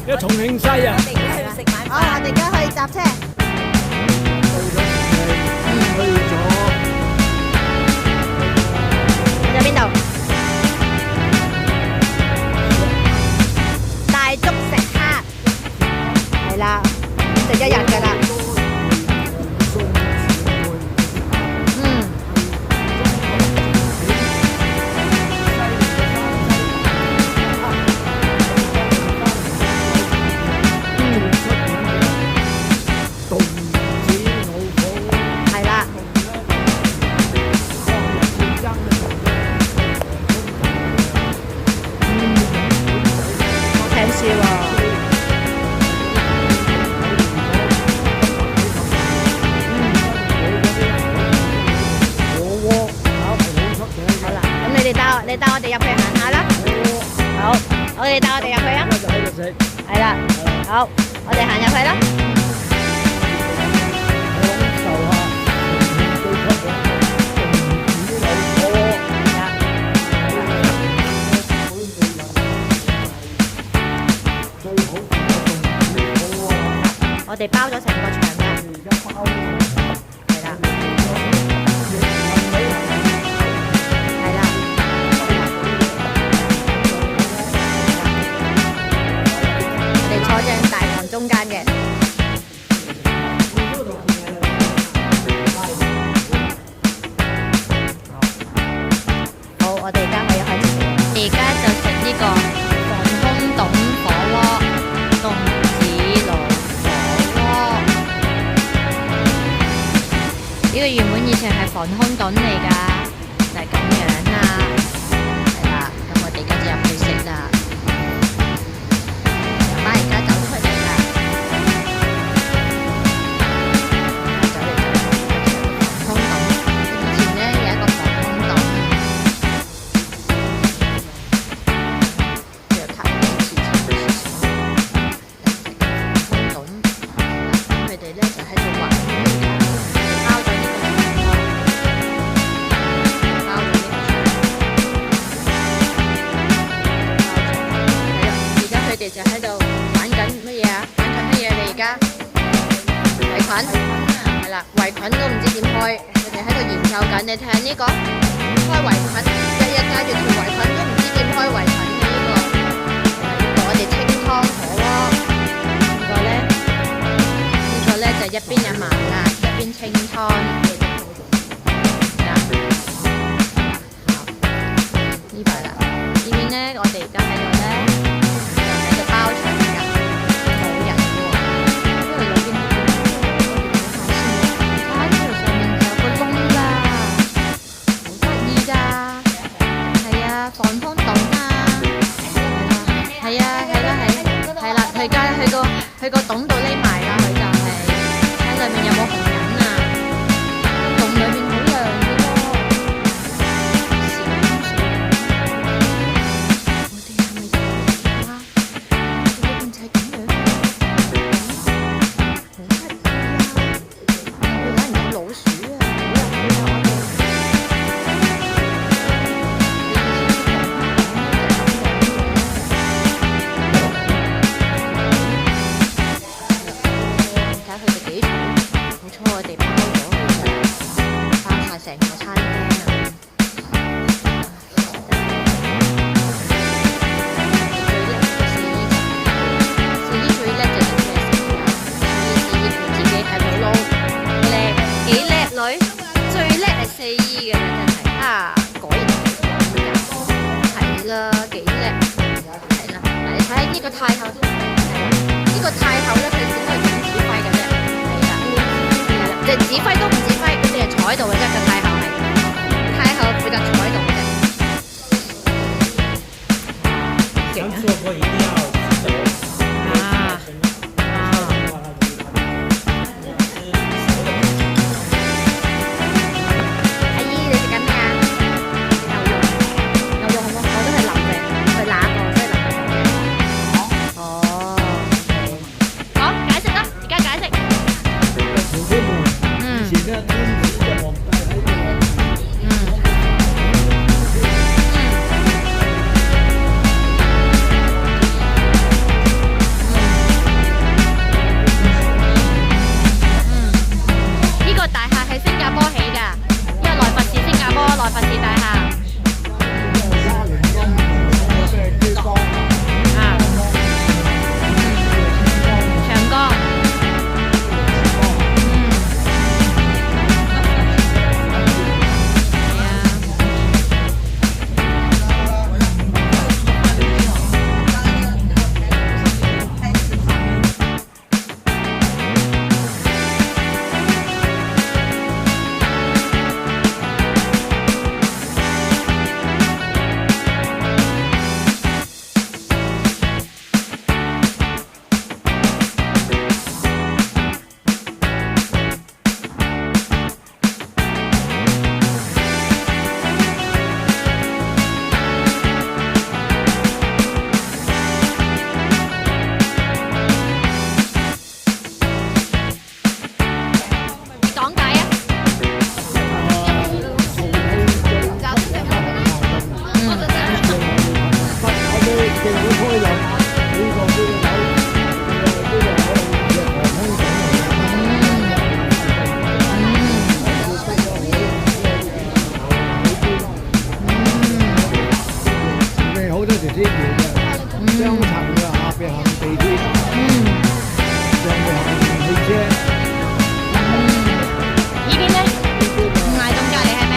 呢個重慶西啊，好，我哋而家去搭車。去咗去咗邊度？大竹食蝦，係啦，食一日㗎啦。你帶我哋入去行下啦。好，我哋帶我哋入去啊。係啦，好，我哋行入去啦。我哋包咗成個場嘅。係啦。坐正大堂中間嘅，好，我哋而家可以開始食。而家就食呢個防空洞火鍋，洞子爐火鍋。呢個原本以前係防空洞嚟㗎，就係咁樣啦。係啦，咁我哋而家就入去食啦。就喺度玩緊乜嘢啊？玩緊乜嘢？你而家圍裙係啦，圍裙都唔知點開，佢哋喺度研究緊。你睇下呢個開圍裙，日日戴住條圍裙都唔知點開圍裙嘅呢個。我哋清湯火鍋呢個咧就一邊有麻辣，一邊清湯。呢排啦，呢邊咧我哋而家喺度咧。包場㗎，冇人喎，因為裏邊我哋睇下先。睇呢度上面有個窿㗎，好得意㗎，係啊，防空洞啊，係啊，係啦，佢而家去個洞度匿埋啦，佢就係睇裏面有冇紅人啊，洞裏面好亮嘅喎。最叻係四姨嘅啦，真係啊，果然係啦，幾叻係啦。嗱，你睇下呢個太后，呢個太后咧，佢只係總指揮嘅啫，係啦，即係指揮都唔指揮，佢淨係坐喺度嘅啫。個太后負責坐喺度嘅啫。想做過一定要啊！雙層嘅，下邊行地鐵，嗯上邊行汽車。呢邊咧，崖洞隔離係咩？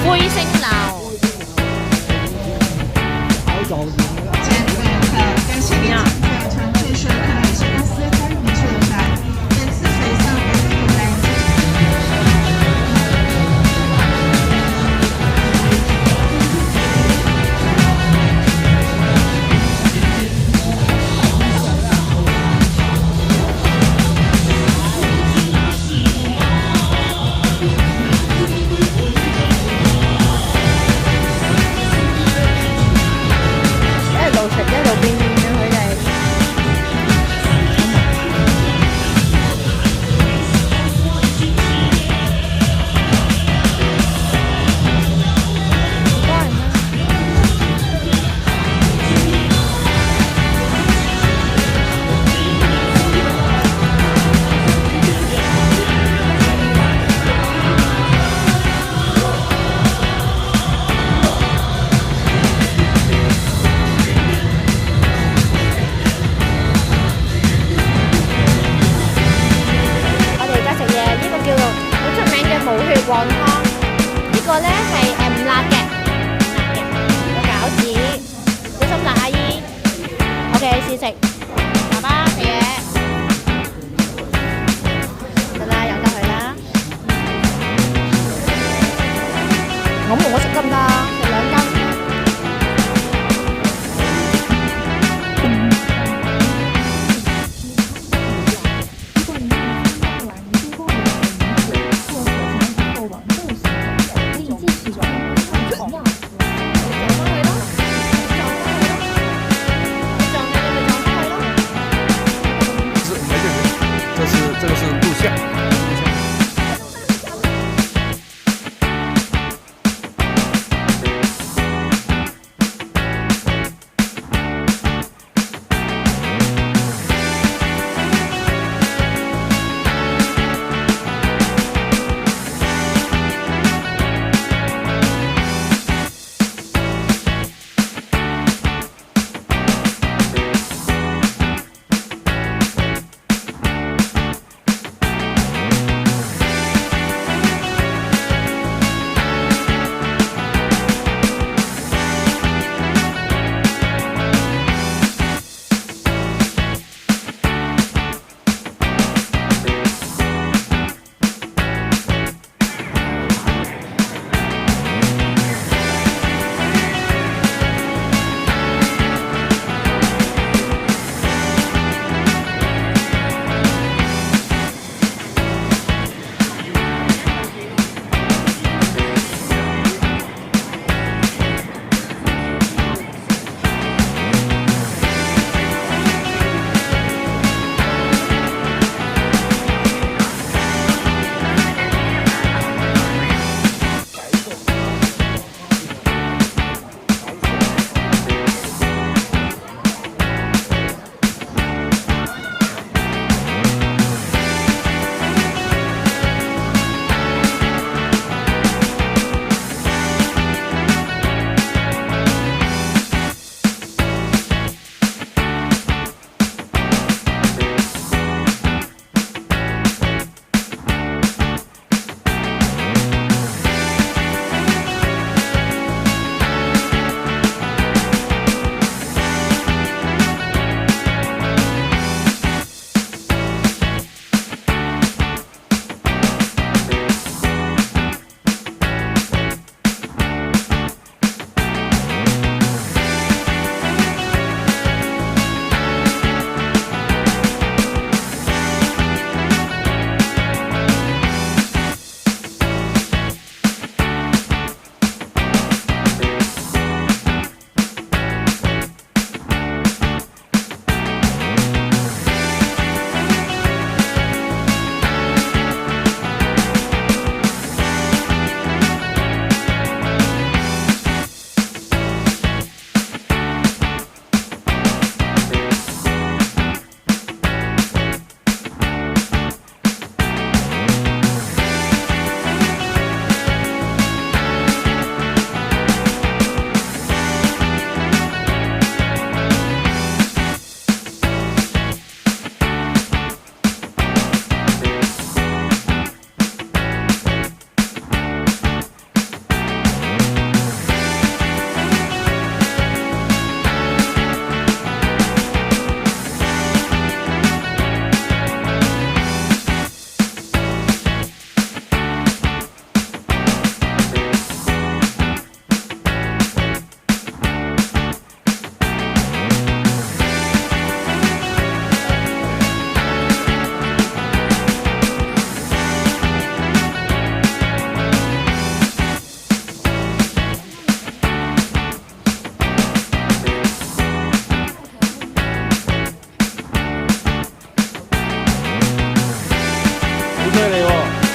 灰星樓。考狀元㗎啦。前客，感谢您乘客长春社科有限公司参与车站，本次水上人来自。嚟喎。